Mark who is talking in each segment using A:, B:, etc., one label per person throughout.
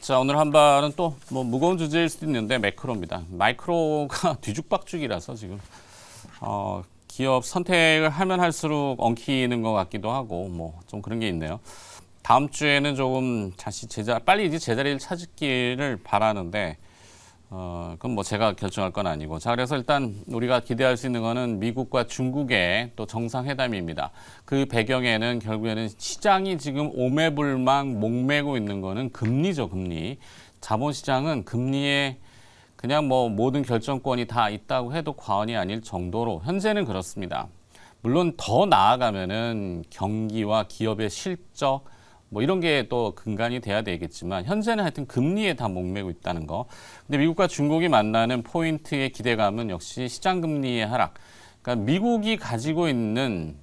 A: 자, 오늘 한 발은 또 뭐 무거운 주제일 수도 있는데 매크로입니다. 마이크로가 뒤죽박죽이라서 지금 기업 선택을 하면 할수록 엉키는 것 같기도 하고 뭐 좀 그런 게 있네요. 다음 주에는 조금 다시 빨리 이제 제자리를 찾기를 바라는데 그건 뭐 제가 결정할 건 아니고. 자, 그래서 일단 우리가 기대할 수 있는 거는 미국과 중국의 또 정상회담입니다. 그 배경에는 결국에는 시장이 지금 오매불망 목매고 있는 거는 금리죠, 금리. 자본시장은 금리에 그냥 뭐 모든 결정권이 다 있다고 해도 과언이 아닐 정도로 현재는 그렇습니다. 물론 더 나아가면은 경기와 기업의 실적 뭐 이런 게 또 근간이 돼야 되겠지만 현재는 하여튼 금리에 다 목매고 있다는 거. 근데 미국과 중국이 만나는 포인트의 기대감은 역시 시장 금리의 하락. 그러니까 미국이 가지고 있는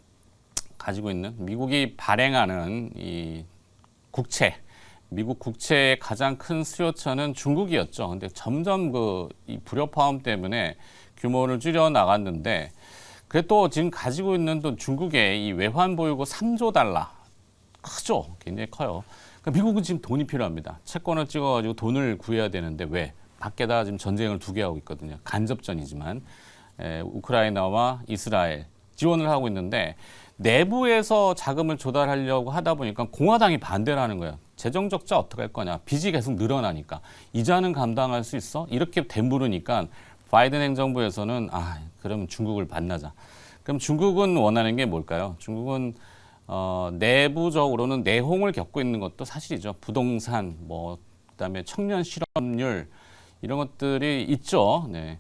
A: 미국이 발행하는 이 국채, 미국 국채의 가장 큰 수요처는 중국이었죠. 근데 점점 이 불협화음 때문에 규모를 줄여 나갔는데 그래도 지금 가지고 있는 또 중국의 이 외환 보유고 3조 달러. 크죠. 굉장히 커요. 그러니까 미국은 지금 돈이 필요합니다. 채권을 찍어가지고 돈을 구해야 되는데 왜? 밖에다 지금 전쟁을 2개 하고 있거든요. 간접전이지만 우크라이나와 이스라엘 지원을 하고 있는데 내부에서 자금을 조달하려고 하다 보니까 공화당이 반대를 하는 거예요. 재정 적자 어떻게 할 거냐. 빚이 계속 늘어나니까. 이자는 감당할 수 있어? 이렇게 되물으니까 바이든 행정부에서는 그러면 중국을 만나자. 그럼 중국은 원하는 게 뭘까요? 중국은 내부적으로는 내홍을 겪고 있는 것도 사실이죠. 부동산, 그다음에 청년 실업률 이런 것들이 있죠. 네.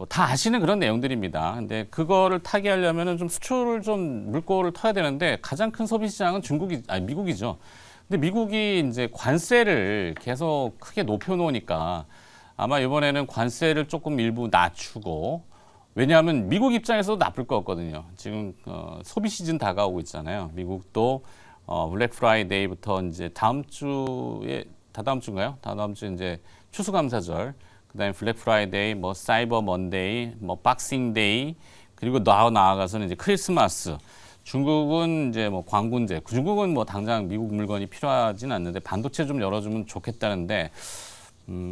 A: 다 아시는 그런 내용들입니다. 근데 그거를 타개하려면은 좀 수출을 좀 물꼬를 터야 되는데 가장 큰 소비 시장은 미국이죠. 근데 미국이 이제 관세를 계속 크게 높여 놓으니까 아마 이번에는 관세를 조금 일부 낮추고 왜냐하면 미국 입장에서도 나쁠 것 같거든요. 지금 소비 시즌 다가오고 있잖아요. 미국도 블랙 프라이데이부터 이제 다다음 주인가요? 다다음 주 이제 추수감사절, 그다음에 블랙 프라이데이, 사이버 먼데이, 박싱 데이, 그리고 나아가서는 이제 크리스마스. 중국은 이제 광군제. 중국은 당장 미국 물건이 필요하진 않는데 반도체 좀 열어주면 좋겠다는데.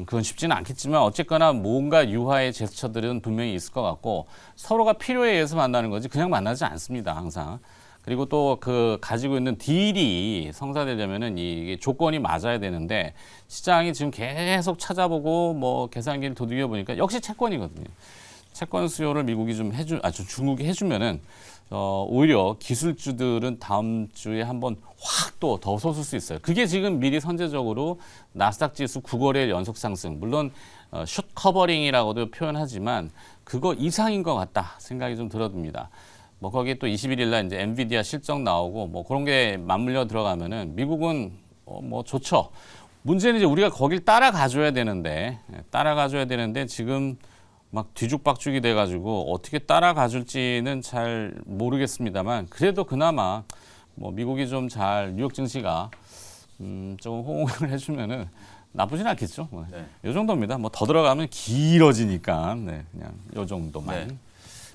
A: 그건 쉽지는 않겠지만 어쨌거나 뭔가 유화의 제스처들은 분명히 있을 것 같고 서로가 필요에 의해서 만나는 거지 그냥 만나지 않습니다, 항상. 그리고 또 가지고 있는 딜이 성사되려면은 이게 조건이 맞아야 되는데 시장이 지금 계속 찾아보고 계산기를 도둑여 보니까 역시 채권이거든요. 채권 수요를 미국이 중국이 해주면은 오히려 기술주들은 다음 주에 한번 확 또 더 솟을 수 있어요. 그게 지금 미리 선제적으로 나스닥 지수 9거래일 연속 상승. 물론 숏 커버링이라고도 표현하지만 그거 이상인 것 같다 생각이 좀 들어듭니다. 거기에 또 21일 날 이제 엔비디아 실적 나오고 그런 게 맞물려 들어가면은 미국은 좋죠. 문제는 이제 우리가 거길 따라가줘야 되는데 지금 막 뒤죽박죽이 돼가지고 어떻게 따라가줄지는 잘 모르겠습니다만 그래도 그나마 미국이 좀 잘 뉴욕 증시가 조금 호응을 해주면은 나쁘진 않겠죠.
B: 네.
A: 이 정도입니다. 더 들어가면 길어지니까 그냥 이 정도만.
B: 네.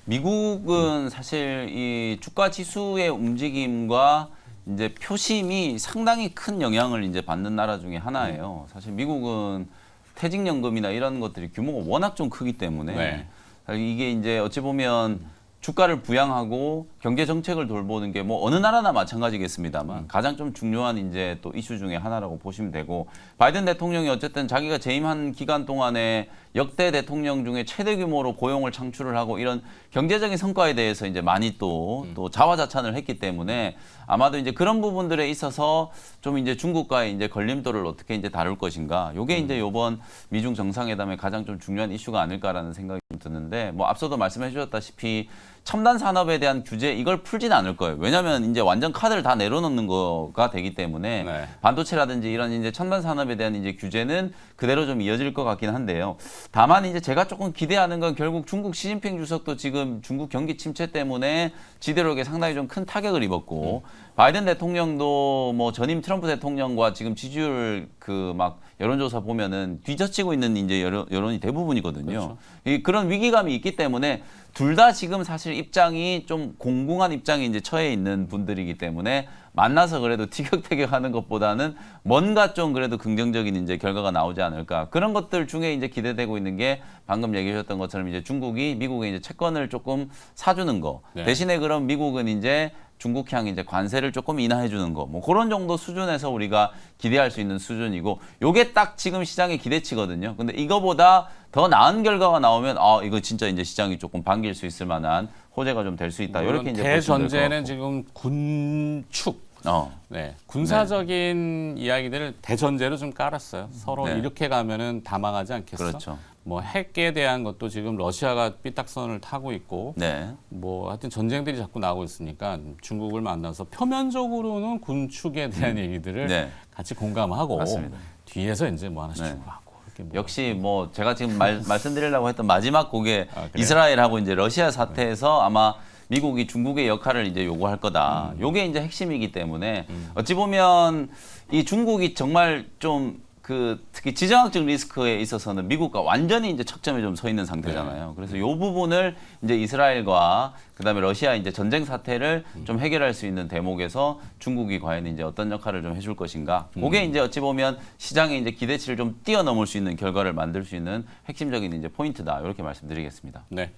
B: 미국은 사실 이 주가 지수의 움직임과 이제 표심이 상당히 큰 영향을 이제 받는 나라 중에 하나예요. 사실 미국은 퇴직연금이나 이런 것들이 규모가 워낙 좀 크기 때문에 이게 이제 어찌 보면 주가를 부양하고 경제 정책을 돌보는 게 어느 나라나 마찬가지겠습니다만 가장 좀 중요한 이제 또 이슈 중에 하나라고 보시면 되고 바이든 대통령이 어쨌든 자기가 재임한 기간 동안에 역대 대통령 중에 최대 규모로 고용을 창출을 하고 이런 경제적인 성과에 대해서 이제 많이 또 자화자찬을 했기 때문에 아마도 이제 그런 부분들에 있어서 좀 이제 중국과의 이제 걸림돌을 어떻게 이제 다룰 것인가. 요게 이제 요번 미중 정상회담의 가장 좀 중요한 이슈가 아닐까라는 생각이 좀 드는데 앞서도 말씀해 주셨다시피 첨단 산업에 대한 규제 이걸 풀진 않을 거예요. 왜냐하면 이제 완전 카드를 다 내려놓는 거가 되기 때문에 반도체라든지 이런 이제 첨단 산업에 대한 이제 규제는 그대로 좀 이어질 것 같긴 한데요. 다만 이제 제가 조금 기대하는 건 결국 중국 시진핑 주석도 지금 중국 경기 침체 때문에 지대로에 상당히 좀 큰 타격을 입었고 바이든 대통령도 전임 트럼프 대통령과 지금 지지율 그 막 여론조사 보면은 뒤처지고 있는 이제 여론이 대부분이거든요.
A: 그렇죠.
B: 그런 위기감이 있기 때문에 둘 다 지금 사실 입장이 좀 공공한 입장에 이제 처해 있는 분들이기 때문에 만나서 그래도 티격태격하는 것보다는 뭔가 좀 그래도 긍정적인 이제 결과가 나오지 않을까. 그런 것들 중에 이제 기대되고 있는 게 방금 얘기해 주셨던 것처럼 이제 중국이 미국에 이제 채권을 조금 사주는 거.
A: 네.
B: 대신에 그럼 미국은 이제 중국향 이제 관세를 조금 인하해 주는 거. 뭐 그런 정도 수준에서 우리가 기대할 수 있는 수준이고 요게 딱 지금 시장의 기대치거든요. 근데 이거보다 더 나은 결과가 나오면 이거 진짜 이제 시장이 조금 반길 수 있을 만한 호재가 좀 될 수 있다. 이렇게 이제 보시면 될것
A: 대전제는
B: 같고.
A: 지금 군축
B: 어.
A: 네, 군사적인 이야기들을 대전제로 좀 깔았어요. 서로
B: 네.
A: 이렇게 가면은 다 망하지 않겠어?
B: 그렇죠.
A: 뭐 핵에 대한 것도 지금 러시아가 삐딱선을 타고 있고,
B: 네.
A: 뭐 하여튼 전쟁들이 자꾸 나오고 있으니까 중국을 만나서 표면적으로는 군축에 대한 얘기들을
B: 네.
A: 같이 공감하고
B: 맞습니다.
A: 뒤에서 이제 뭐 하나씩
B: 네.
A: 주고하고 이렇게 뭐
B: 역시 뭐 제가 지금 말씀드리려고 했던 마지막 곡에
A: 그래요?
B: 이스라엘하고 이제 러시아 사태에서 아마 미국이 중국의 역할을 이제 요구할 거다. 요게 이제 핵심이기 때문에 어찌 보면 이 중국이 정말 좀 그 특히 지정학적 리스크에 있어서는 미국과 완전히 이제 척점에 좀 서 있는 상태잖아요. 그래서 요 부분을 이제 이스라엘과 그다음에 러시아 이제 전쟁 사태를 좀 해결할 수 있는 대목에서 중국이 과연 이제 어떤 역할을 좀 해줄 것인가. 그게 이제 어찌 보면 시장의 이제 기대치를 좀 뛰어넘을 수 있는 결과를 만들 수 있는 핵심적인 이제 포인트다. 이렇게 말씀드리겠습니다.
A: 네.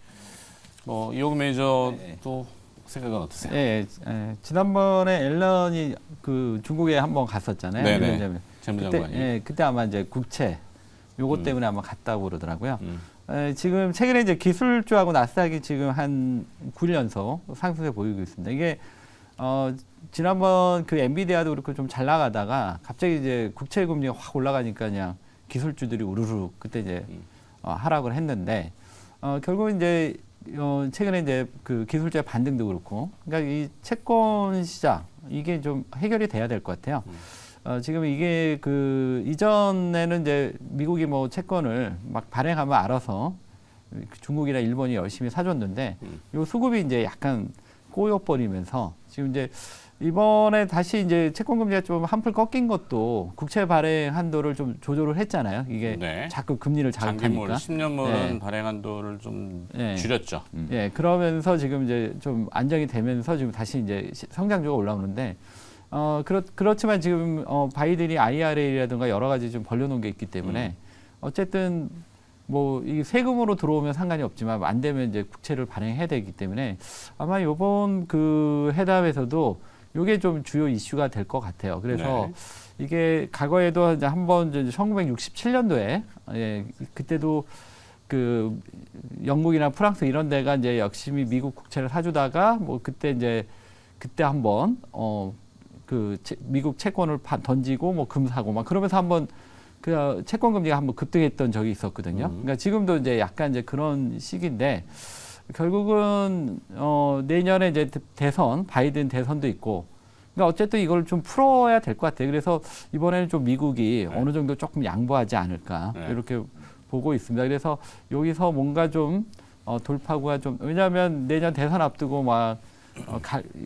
A: 뭐 이호구 매니저도 생각은 어떠세요?
C: 예, 지난번에 앨런이 그 중국에 한번 갔었잖아요.
A: 네네.
C: 그때,
A: 재무장관이.
C: 그때 아마 이제 국채 요것 때문에 아마 갔다고 그러더라고요.
A: 음.
C: 지금 최근에 이제 기술주하고 나스닥이 지금 한 9일 연속 상승세 보이고 있습니다. 이게 지난번 그 엔비디아도 그렇고 좀 잘 나가다가 갑자기 이제 국채 금리가 확 올라가니까 그냥 기술주들이 우르르 그때 이제 하락을 했는데 결국 이제 최근에 이제 그 기술주의 반등도 그렇고, 그러니까 이 채권 시장 이게 좀 해결이 돼야 될 것 같아요. 지금 이게 그 이전에는 이제 미국이 뭐 채권을 막 발행하면 알아서 중국이나 일본이 열심히 사줬는데 요 수급이 이제 약간 꼬여버리면서 지금 이제 이번에 다시 이제 채권 금리가 좀 한풀 꺾인 것도 국채 발행 한도를 좀 조절을 했잖아요. 이게
A: 네.
C: 자꾸 금리를
A: 장기물,
C: 자극하니까.
A: 10년물은
C: 네.
A: 발행 한도를 좀
C: 네.
A: 줄였죠.
C: 예, 그러면서 지금 이제 좀 안정이 되면서 지금 다시 이제 성장주가 올라오는데, 그렇지만 지금 바이든이 IRA라든가 여러 가지 좀 벌려놓은 게 있기 때문에 어쨌든 뭐 이 세금으로 들어오면 상관이 없지만 안 되면 이제 국채를 발행해야 되기 때문에 아마 이번 그 회담에서도 이게 좀 주요 이슈가 될 것 같아요. 그래서 이게 과거에도 이제 한번 1967년도에 그때도 그 영국이나 프랑스 이런 데가 이제 열심히 미국 국채를 사주다가 뭐 그때 이제 그때 한번 그 미국 채권을 던지고 뭐 금 사고 막 그러면서 한번 그 채권 금리가 한번 급등했던 적이 있었거든요. 그러니까 지금도 이제 약간 이제 그런 시기인데 결국은 내년에 이제 대선 바이든 대선도 있고, 그러니까 어쨌든 이걸 좀 풀어야 될 것 같아요. 그래서 이번에는 좀 미국이 어느 정도 조금 양보하지 않을까 이렇게 보고 있습니다. 그래서 여기서 뭔가 좀 돌파구가 좀, 왜냐하면 내년 대선 앞두고 막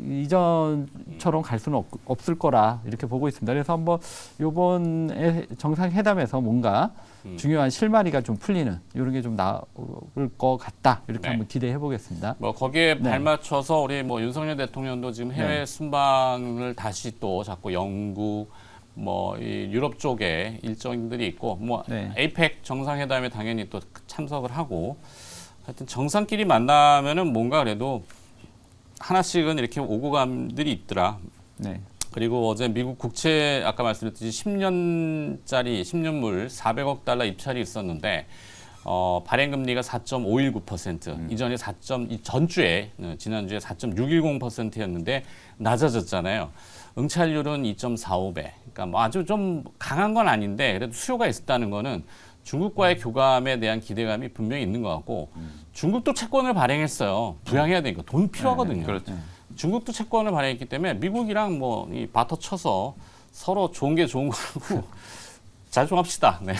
C: 이전처럼 갈 수는 없을 거라 이렇게 보고 있습니다. 그래서 한번 이번 정상회담에서 뭔가 중요한 실마리가 좀 풀리는 이런 게 좀 나올 것 같다 이렇게
A: 네.
C: 한번 기대해 보겠습니다.
A: 뭐 거기에
C: 네.
A: 발맞춰서 우리 뭐 윤석열 대통령도 지금 해외
C: 네.
A: 순방을 다시 또 자꾸 영국 뭐 이 유럽 쪽에 일정들이 있고 뭐
C: 네.
A: 에이펙 정상회담에 당연히 또 참석을 하고, 하여튼 정상끼리 만나면은 뭔가 그래도 하나씩은 이렇게 오고 감들이 있더라.
C: 네.
A: 그리고 어제 미국 국채 아까 말씀드렸듯이 10년짜리 10년물 400억 달러 입찰이 있었는데 발행 금리가 4.519%, 이전에 이 전주에 지난주에 4.610%였는데 낮아졌잖아요. 응찰률은 2.45배. 그러니까 뭐 아주 좀 강한 건 아닌데 그래도 수요가 있었다는 거는 중국과의 교감에 대한 기대감이 분명히 있는 것 같고, 중국도 채권을 발행했어요. 부양해야 되니까 돈 필요하거든요.
B: 그렇죠.
A: 중국도 채권을 발행했기 때문에 미국이랑 뭐 이 바터 쳐서 서로 좋은 게 좋은 거라고 잘 좀 합시다. 네.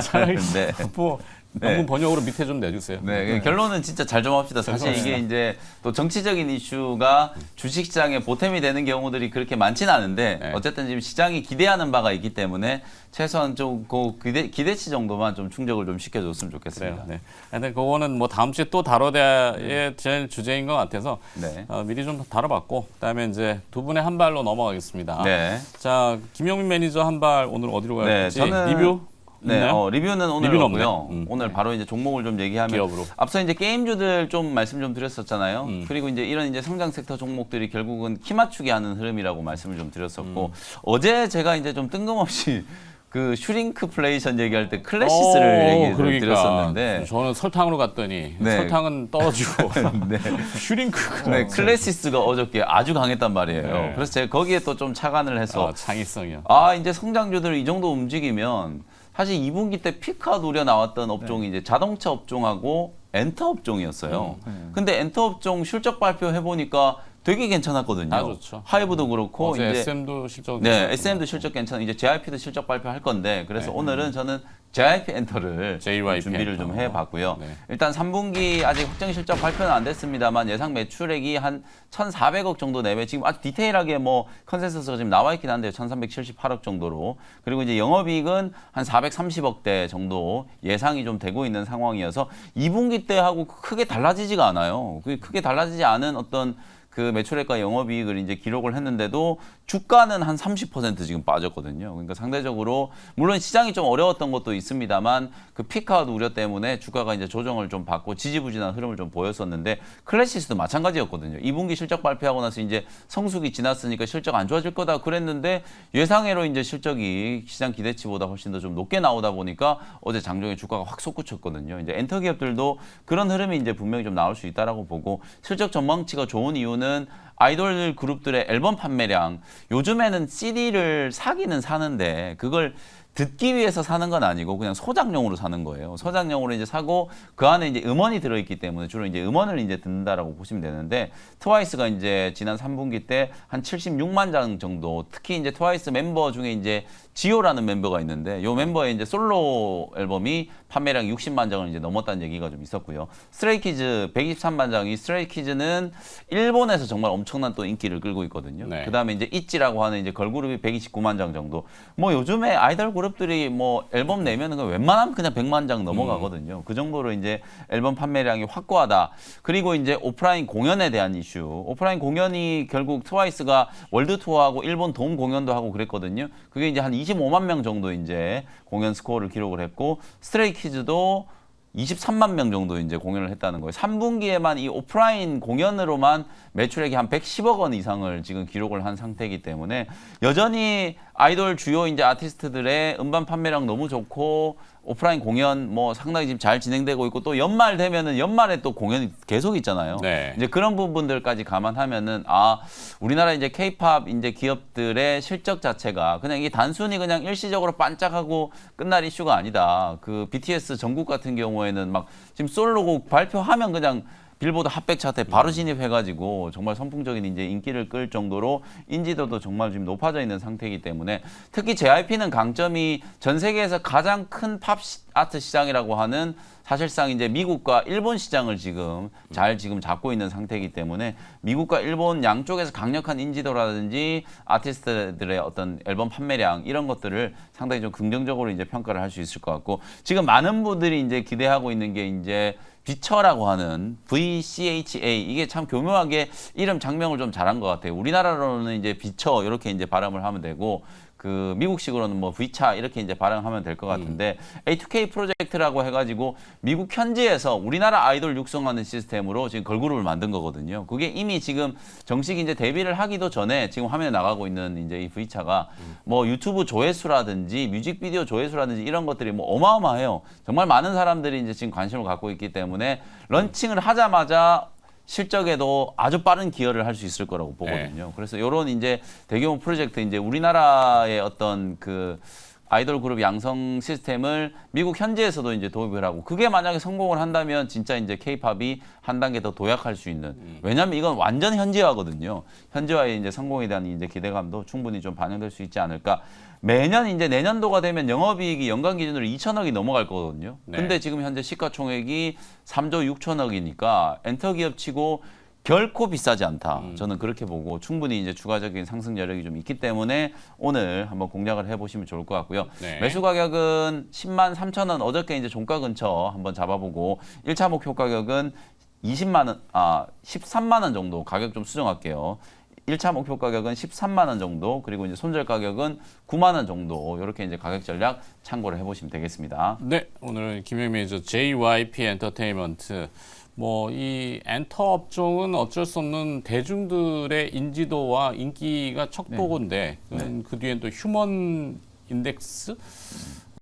A: 차라리
B: 네.
A: 뭐 영문 번역으로 밑에 좀 내주세요.
B: 네, 결론은 진짜 잘 좀 합시다. 사실 이게 이제 또 정치적인 이슈가 주식시장에 보탬이 되는 경우들이 그렇게 많지는 않은데
A: 네.
B: 어쨌든 지금 시장이 기대하는 바가 있기 때문에 최소한 좀 그 기대치 정도만 좀 충족을 좀 시켜줬으면 좋겠습니다.
A: 그래요. 네. 근데 그거는 뭐 다음 주에 또 다뤄야 될 주제인 것 같아서
B: 네.
A: 미리 좀 다뤄봤고 그다음에 이제 두 분의 한 발로 넘어가겠습니다.
B: 네.
A: 자 김용민 매니저 한 발 오늘 어디로 갈지
B: 저는
A: 리뷰
B: 네,
A: 있나요?
B: 리뷰는 오늘
A: 리뷰는
B: 없고요.
A: 없네.
B: 오늘 바로 이제 종목을 좀 얘기하면
A: 기업으로.
B: 앞서 이제 게임주들 좀 말씀 좀 드렸었잖아요. 그리고 이제 이런 이제 성장 섹터 종목들이 결국은 키 맞추기 하는 흐름이라고 말씀을 좀 드렸었고 어제 제가 이제 좀 뜬금없이 그 슈링크플레이션 얘기할 때 클래시스를 얘기를
A: 그러니까.
B: 드렸었는데
A: 저는 설탕으로 갔더니
B: 네.
A: 설탕은 떨어지고
B: 네.
A: 슈링크가
B: 네, 클래시스가 어저께 아주 강했단 말이에요.
A: 네.
B: 그래서 제가 거기에 또 좀 착안을 해서
A: 창의성이요.
B: 이제 성장주들 이 정도 움직이면 사실 2분기 때 피크아웃 우려 나왔던 업종이 이제 자동차 업종하고 엔터 업종이었어요. 근데 엔터 업종 실적 발표 해보니까 되게 괜찮았거든요.
A: 아, 좋죠.
B: 하이브도 그렇고
A: 어제
B: 이제
A: SM도 실적
B: 네, SM도 실적 괜찮아. 이제 JYP도 실적 발표할 건데 그래서 오늘은 저는 JYP 엔터를
A: JYP
B: 준비를
A: 엔터.
B: 좀 해봤고요.
A: 네.
B: 일단 3분기 아직 확정 실적 발표는 안 됐습니다만 예상 매출액이 한 1,400억 정도 내외. 지금 아주 디테일하게 뭐 컨센서스가 지금 나와 있긴 한데요. 1,378억 정도로. 그리고 이제 영업이익은 한 430억대 정도 예상이 좀 되고 있는 상황이어서 2분기 때하고 크게 달라지지가 않아요. 그게 크게 달라지지 않은 어떤 그 매출액과 영업이익을 이제 기록을 했는데도 주가는 한 30% 지금 빠졌거든요. 그러니까 상대적으로 물론 시장이 좀 어려웠던 것도 있습니다만 그 피크아웃 우려 때문에 주가가 이제 조정을 좀 받고 지지부진한 흐름을 좀 보였었는데 클래시스도 마찬가지였거든요. 2분기 실적 발표하고 나서 이제 성수기 지났으니까 실적 안 좋아질 거다 그랬는데 예상외로 이제 실적이 시장 기대치보다 훨씬 더 좀 높게 나오다 보니까 어제 장중에 주가가 확 솟구쳤거든요. 이제 엔터 기업들도 그런 흐름이 이제 분명히 좀 나올 수 있다라고 보고 실적 전망치가 좋은 이유는 아이돌 그룹들의 앨범 판매량 요즘에는 CD를 사기는 사는데 그걸 듣기 위해서 사는 건 아니고 그냥 소장용으로 사는 거예요. 소장용으로 이제 사고 그 안에 이제 음원이 들어있기 때문에 주로 이제 음원을 이제 듣는다라고 보시면 되는데 트와이스가 이제 지난 3분기 때 한 76만 장 정도 특히 이제 트와이스 멤버 중에 이제 지효라는 멤버가 있는데 요 멤버의 이제 솔로 앨범이 판매량 60만 장을 이제 넘었다는 얘기가 좀 있었고요. 스트레이키즈 123만 장이 스트레이키즈는 일본에서 정말 엄청난 또 인기를 끌고 있거든요.
A: 네.
B: 그다음에 이제 있지라고 하는 이제 걸그룹이 129만 장 정도. 뭐 요즘에 아이돌 그룹들이 뭐 앨범 내면은 웬만하면 그냥 100만 장 넘어가거든요. 그 정도로 이제 앨범 판매량이 확고하다. 그리고 이제 오프라인 공연에 대한 이슈. 오프라인 공연이 결국 트와이스가 월드 투어하고 일본 돔 공연도 하고 그랬거든요. 그게 이제 한 25만 명 정도 이제 공연 스코어를 기록을 했고 스트레이키즈도 23만 명 정도 이제 공연을 했다는 거예요. 3분기에만 이 오프라인 공연으로만 매출액이 한 110억 원 이상을 지금 기록을 한 상태이기 때문에 여전히 아이돌 주요 이제 아티스트들의 음반 판매량 너무 좋고 오프라인 공연 뭐 상당히 지금 잘 진행되고 있고 또 연말 되면은 연말에 또 공연이 계속 있잖아요.
A: 네.
B: 이제 그런 부분들까지 감안하면은 우리나라 이제 K-팝 이제 기업들의 실적 자체가 그냥 이게 단순히 그냥 일시적으로 반짝하고 끝날 이슈가 아니다. 그 BTS 정국 같은 경우에는 막 지금 솔로곡 발표하면 그냥 빌보드 핫백 차트에 바로 진입해가지고 정말 선풍적인 이제 인기를 끌 정도로 인지도도 정말 지금 높아져 있는 상태이기 때문에 특히 JYP는 강점이 전 세계에서 가장 큰 팝 아트 시장이라고 하는 사실상 이제 미국과 일본 시장을 지금 지금 잡고 있는 상태이기 때문에 미국과 일본 양쪽에서 강력한 인지도라든지 아티스트들의 어떤 앨범 판매량 이런 것들을 상당히 좀 긍정적으로 이제 평가를 할 수 있을 것 같고 지금 많은 분들이 이제 기대하고 있는 게 이제 비처라고 하는 VCHA 이게 참 교묘하게 이름 장명을 좀 잘한 것 같아요. 우리나라로는 이제 비처 이렇게 이제 발음을 하면 되고 그 미국식으로는 뭐 V차 이렇게 이제 발음하면 될 것 같은데 A2K 프로젝트라고 해가지고 미국 현지에서 우리나라 아이돌 육성하는 시스템으로 지금 걸그룹을 만든 거거든요. 그게 이미 지금 정식 이제 데뷔를 하기도 전에 지금 화면에 나가고 있는 이제 이 V차가 뭐 유튜브 조회수라든지 뮤직비디오 조회수라든지 이런 것들이 뭐 어마어마해요. 정말 많은 사람들이 이제 지금 관심을 갖고 있기 때문에 런칭을 하자마자 실적에도 아주 빠른 기여를 할 수 있을 거라고 보거든요. 그래서 이런 이제 대규모 프로젝트 이제 우리나라의 어떤 그 아이돌 그룹 양성 시스템을 미국 현지에서도 이제 도입을 하고 그게 만약에 성공을 한다면 진짜 이제 K-팝이 한 단계 더 도약할 수 있는 왜냐하면 이건 완전 현지화거든요. 현지화의 이제 성공에 대한 이제 기대감도 충분히 좀 반영될 수 있지 않을까. 매년 이제 내년도가 되면 영업이익이 연간 기준으로 2천억이 넘어갈 거거든요.
A: 네.
B: 근데 지금 현재 시가총액이 3조 6천억이니까 엔터 기업치고 결코 비싸지 않다. 저는 그렇게 보고 충분히 이제 추가적인 상승 여력이 좀 있기 때문에 오늘 한번 공략을 해보시면 좋을 것 같고요.
A: 네.
B: 매수 가격은 10만 3천 원 어저께 이제 종가 근처 한번 잡아보고 1차 목표 가격은 13만 원 정도 가격 좀 수정할게요. 1차 목표 가격은 13만 원 정도 그리고 이제 손절 가격은 9만 원 정도 이렇게 이제 가격 전략 참고를 해보시면 되겠습니다.
A: 네, 오늘 김영 매니저 JYP 엔터테인먼트 뭐 이 엔터 업종은 어쩔 수 없는 대중들의 인지도와 인기가 척도고인데 그 뒤엔 또 휴먼 인덱스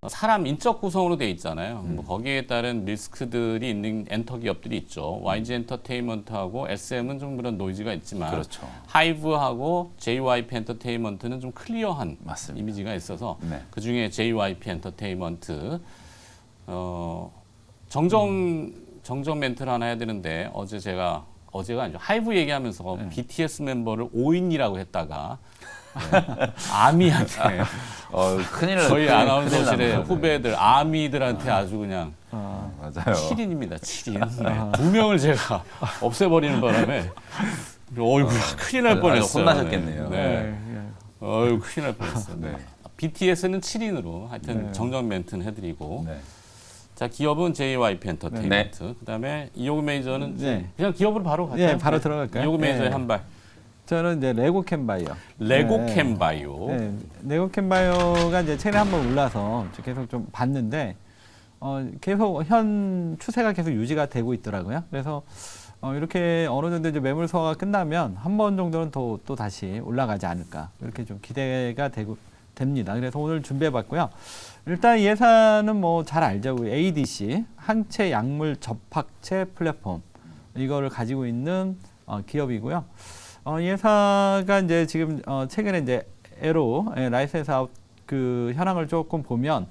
A: 사람 인적 구성으로 돼 있잖아요. 뭐 거기에 따른 리스크들이 있는 엔터 기업들이 있죠. YG 엔터테인먼트하고 SM은 좀 그런 노이즈가 있지만
B: 그렇죠.
A: 하이브하고 JYP 엔터테인먼트는 좀 클리어한
B: 맞습니다.
A: 이미지가 있어서
B: 네.
A: 그 중에 JYP 엔터테인먼트 정정 멘트를 하나 해야 되는데 어제가 아니죠. 하이브 얘기하면서 BTS 멤버를 5인이라고 했다가 아미한테
B: 큰일 났
A: 저희
B: 큰일
A: 아나운서실의
B: 났네요.
A: 후배들 아미들한테 아주 그냥
B: 맞아요.
A: 7인입니다. 7인. 네. 두 명을 제가 없애버리는 바람에 어이구 큰일 날 뻔했어요.
B: 혼나셨겠네요.
A: 네. 어이구 큰일 날 뻔했어요.
B: 네.
A: BTS는 7인으로 하여튼 정정 멘트는 해드리고
B: 네.
A: 자 기업은 JYP 엔터테인먼트 그다음에 이호구 매니저는
C: 네.
A: 그냥 기업으로 바로 갈까요?
C: 네, 바로 들어갈까요?
A: 이호구 매니저의
C: 네.
A: 한 발.
C: 저는 이제 레고 캔바이오.
A: 레고 캔바이오.
C: 네, 레고 캔바이오가 이제 최근에 한번 올라서 계속 좀 봤는데 계속 현 추세가 계속 유지가 되고 있더라고요. 그래서 이렇게 어느 정도 이제 매물 소화가 끝나면 한 번 정도는 또 다시 올라가지 않을까 이렇게 좀 기대가 됩니다. 그래서 오늘 준비해봤고요. 일단 예산은 뭐 잘 알죠. ADC 항체 약물 접합체 플랫폼 이거를 가지고 있는 기업이고요. 이 회사가 이제 지금 최근에 이제 에로 라이센스 아웃 그 현황을 조금 보면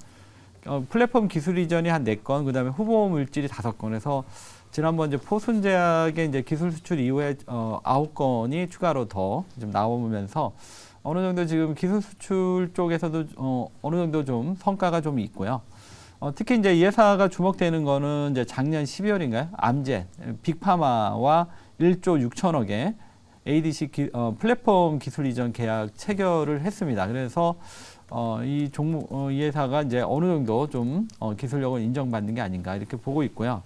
C: 플랫폼 기술 이전이 한 4건, 그다음에 후보 물질이 5건에서 지난번 이제 포순제약의 이제 기술 수출 이후에 9건이 추가로 더 좀 나오면서 어느 정도 지금 기술 수출 쪽에서도 어느 정도 좀 성과가 좀 있고요. 특히 이제 이 회사가 주목되는 거는 이제 작년 12월인가요? 암젠, 빅파마와 1조 6천억의 ADC 플랫폼 기술 이전 계약 체결을 했습니다. 그래서 이 회사가 이제 어느 정도 좀 기술력을 인정받는 게 아닌가 이렇게 보고 있고요.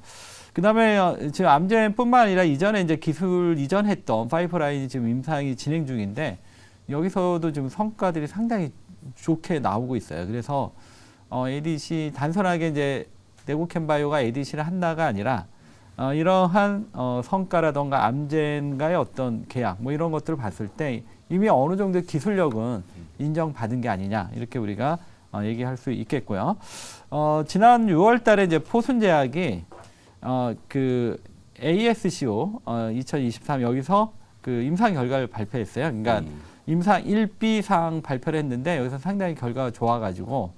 C: 그다음에 지금 암젠뿐만 아니라 이전에 이제 기술 이전했던 파이프라인이 지금 임상이 진행 중인데 여기서도 지금 성과들이 상당히 좋게 나오고 있어요. 그래서 ADC 단순하게 이제 레고캔바이오가 ADC를 한다가 아니라 이러한 성과라던가 암젠과의 어떤 계약 뭐 이런 것들을 봤을 때 이미 어느 정도의 기술력은 인정받은 게 아니냐 이렇게 우리가 얘기할 수 있겠고요. 지난 6월달에 이제 포순제약이 그 ASCO 2023 여기서 그 임상 결과를 발표했어요. 그러니까 임상 1B상 발표를 했는데 여기서 상당히 결과가 좋아가지고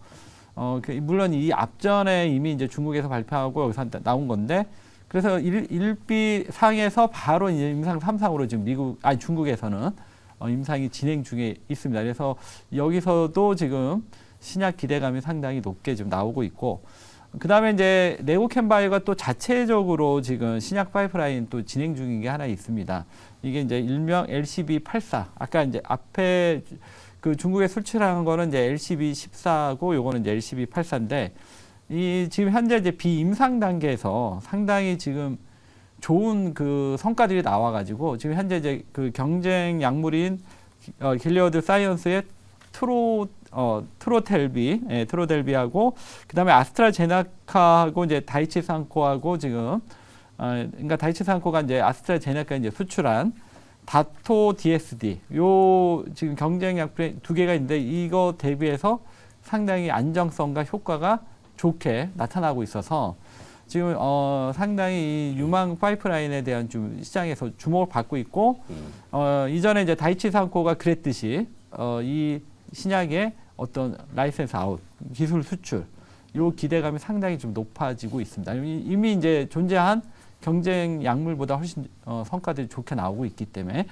C: 물론 이 앞전에 이미 이제 중국에서 발표하고 여기서 나온 건데 그래서 1B상에서 바로 이제 임상 3상으로 지금 중국에서는 임상이 진행 중에 있습니다. 그래서 여기서도 지금 신약 기대감이 상당히 높게 지금 나오고 있고 그 다음에 이제 레고캔바이오가 또 자체적으로 지금 신약 파이프라인 또 진행 중인 게 하나 있습니다. 이게 이제 일명 LCB84. 아까 이제 앞에 그 중국에 수출한 거는 이제 LCB14고 요거는 이제 LCB84인데 이 지금 현재 이제 비임상 단계에서 상당히 지금 좋은 그 성과들이 나와가지고 지금 현재 이제 그 경쟁 약물인 길리어드 사이언스의 트로델비하고 그다음에 아스트라제네카하고 이제 다이치상코하고 지금 그러니까 다이치상코가 이제 아스트라제네카 이제 수출한 다토 DSD 요 지금 경쟁 약물이 2개가 있는데 이거 대비해서 상당히 안정성과 효과가 좋게 나타나고 있어서 지금 상당히 이 유망 파이프라인에 대한 좀 시장에서 주목을 받고 있고 이전에 이제 다이치상코가 그랬듯이 이 신약에 어떤 라이센스 아웃, 기술 수출, 요 기대감이 상당히 좀 높아지고 있습니다. 이미 이제 존재한 경쟁 약물보다 훨씬 성과들이 좋게 나오고 있기 때문에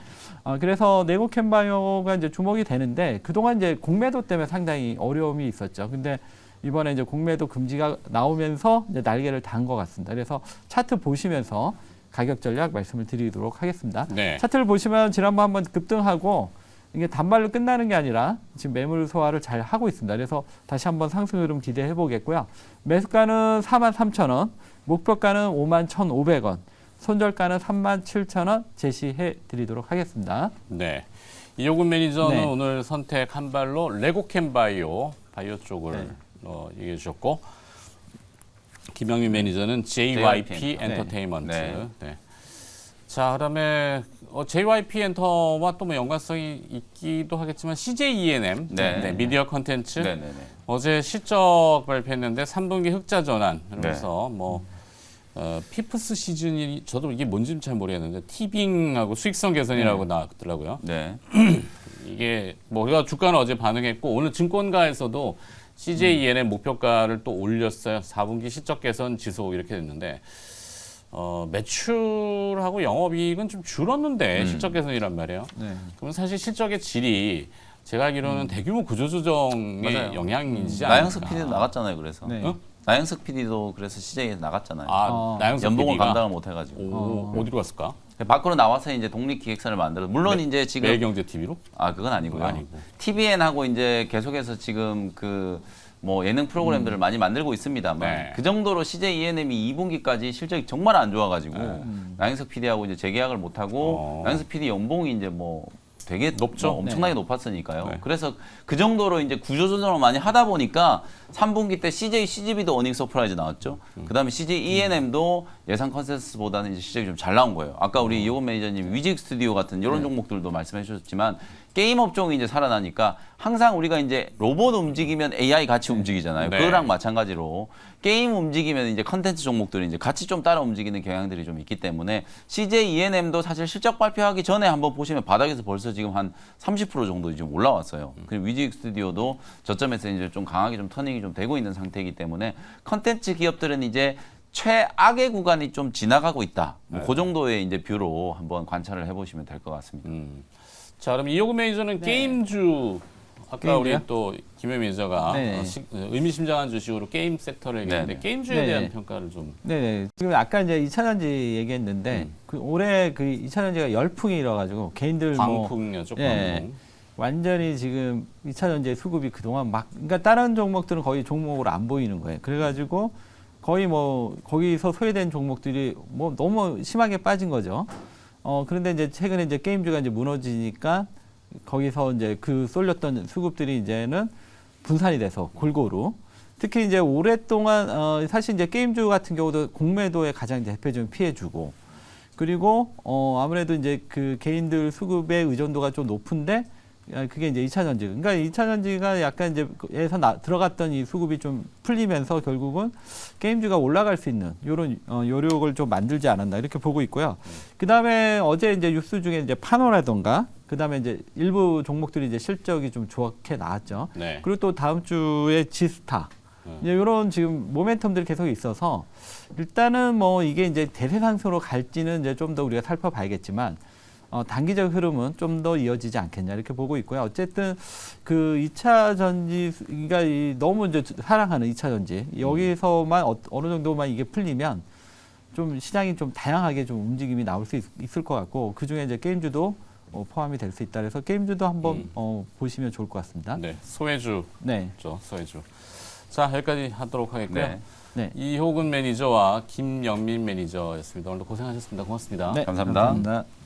C: 그래서 네고캔바이오가 이제 주목이 되는데 그동안 이제 공매도 때문에 상당히 어려움이 있었죠. 근데 이번에 이제 공매도 금지가 나오면서 이제 날개를 단 것 같습니다. 그래서 차트 보시면서 가격 전략 말씀을 드리도록 하겠습니다.
A: 네.
C: 차트를 보시면 지난번 한번 급등하고 이게 단발로 끝나는 게 아니라 지금 매물 소화를 잘 하고 있습니다. 그래서 다시 한번 상승 흐름 기대해 보겠고요. 매수가는 43,000원, 목표가는 51,500원, 손절가는 37,000원 제시해 드리도록 하겠습니다.
A: 네. 이호근 매니저는
C: 네.
A: 오늘 선택 한 발로 레고캔 바이오 쪽을
C: 네.
A: 얘기해 주셨고 김영민 매니저는 JYP
B: JYP
A: 엔터테인먼트.
B: 네.
A: 네. 자, 그다음에 JYP 엔터와 또 뭐 연관성이 있기도 하겠지만 CJ ENM
B: 네.
A: 미디어 컨텐츠
B: 네네네.
A: 어제 실적 발표했는데 3분기 흑자 전환 그래서 뭐 피프스 시즌이 저도 이게 뭔지는 잘 모르겠는데 티빙하고 수익성 개선이라고 나왔더라고요.
B: 네.
A: 이게 뭐 우리가 주가는 어제 반응했고 오늘 증권가에서도 CJ ENM 목표가를 또 올렸어요. 4분기 실적 개선 지속 이렇게 됐는데 매출하고 영업이익은 좀 줄었는데 실적 개선이란 말이에요.
C: 네.
A: 그럼 사실 실적의 질이 제가 알기로는 대규모 구조조정의
B: 맞아요.
A: 영향이지 않을까.
B: 나영석 PD도 나갔잖아요. 그래서
C: 네.
A: 어?
B: 나영석 PD도 그래서 CJ에서 나갔잖아요.
A: 나영석
B: 연봉을
A: PD가
B: 감당을 못 해가지고
A: 어디로 갔을까?
B: 밖으로 나와서 이제 독립기획사를 만들어. 물론 이제 지금
A: 매일경제TV로?
B: 그건 아니고요.
A: 아니고.
B: TVN하고 이제 계속해서 지금 그 뭐 예능 프로그램들을 많이 만들고 있습니다만
A: 네.
B: 그 정도로 CJ ENM이 2분기까지 실적이 정말 안 좋아가지고 나영석 PD하고 이제 재계약을 못 하고 나영석 PD 연봉이 이제 뭐 되게
A: 높죠.
B: 뭐 엄청나게 높았으니까요.
A: 네.
B: 그래서 그 정도로 이제 구조조정을 많이 하다 보니까 3분기 때 CJ CGV도 어닝 서프라이즈 나왔죠. 그다음에 CJ ENM도 예상 컨센서스보다는 이제 실적이 좀 잘 나온 거예요. 아까 우리 이호건 매니저님 위직 스튜디오 같은 이런 종목들도 말씀해 주셨지만 게임 업종이 이제 살아나니까 항상 우리가 이제 로봇 움직이면 AI 같이 움직이잖아요.
A: 네.
B: 그거랑 마찬가지로 게임 움직이면 이제 컨텐츠 종목들이 이제 같이 좀 따라 움직이는 경향들이 좀 있기 때문에 CJ ENM도 사실 실적 발표하기 전에 한번 보시면 바닥에서 벌써 지금 한 30% 정도 좀 올라왔어요. 그리고 위직 스튜디오도 저점에서 이제 좀 강하게 좀 터닝이 좀 되고 있는 상태이기 때문에 컨텐츠 기업들은 이제 최악의 구간이 좀 지나가고 있다. 뭐 그 정도의 이제 뷰로 한번 관찰을 해보시면 될 것 같습니다.
A: 자, 그럼 이호근 매니저는 게임주 아까
C: 게임주요?
A: 우리 또 김현 매니저가
C: 네.
A: 의미심장한 주식으로 게임 섹터를 얘기했는데
B: 네.
A: 게임주에
C: 네.
A: 대한 평가를 좀
C: 네, 지금 아까 이제 2차전지 얘기했는데 그 올해 그 2차전지가 열풍이 일어가지고 개인들 뭐
A: 광풍이었죠.
C: 예.
A: 광풍.
C: 완전히 지금 2차전지 수급이 그동안 막 그러니까 다른 종목들은 거의 종목으로 안 보이는 거예요. 그래가지고 거의 뭐 거기서 소외된 종목들이 뭐 너무 심하게 빠진 거죠. 그런데 이제 최근에 이제 게임주가 이제 무너지니까 거기서 이제 그 쏠렸던 수급들이 이제는 분산이 돼서 골고루 특히 이제 오랫동안 사실 이제 게임주 같은 경우도 공매도에 가장 이제 대표적인 피해주고 그리고 아무래도 이제 그 개인들 수급의 의존도가 좀 높은데 그게 이제 2차전지. 그러니까 2차전지가 약간 이제 에서 들어갔던 이 수급이 좀 풀리면서 결국은 게임주가 올라갈 수 있는 이런 요력을 좀 만들지 않았나 이렇게 보고 있고요. 그 다음에 어제 이제 뉴스 중에 이제 파노라던가 그 다음에 이제 일부 종목들이 이제 실적이 좀 좋게 나왔죠.
A: 네.
C: 그리고 또 다음 주에 지스타. 이제 이런 지금 모멘텀들이 계속 있어서 일단은 뭐 이게 이제 대세 상승으로 갈지는 이제 좀 더 우리가 살펴봐야겠지만 단기적 흐름은 좀 더 이어지지 않겠냐 이렇게 보고 있고요. 어쨌든 그 2차 전지가 너무 이제 사랑하는 2차 전지 여기서만 어느 정도만 이게 풀리면 좀 시장이 좀 다양하게 좀 움직임이 나올 수 있을 것 같고 그 중에 이제 게임주도 포함이 될 수 있다. 그래서 게임주도 한번 보시면 좋을 것 같습니다.
A: 네. 소외주.
C: 네.
A: 소외주. 자, 여기까지 하도록 하겠고요.
B: 네.
C: 네.
A: 이호근 매니저와 김영민 매니저였습니다. 오늘도 고생하셨습니다. 고맙습니다.
C: 네.
B: 감사합니다.
C: 감사합니다.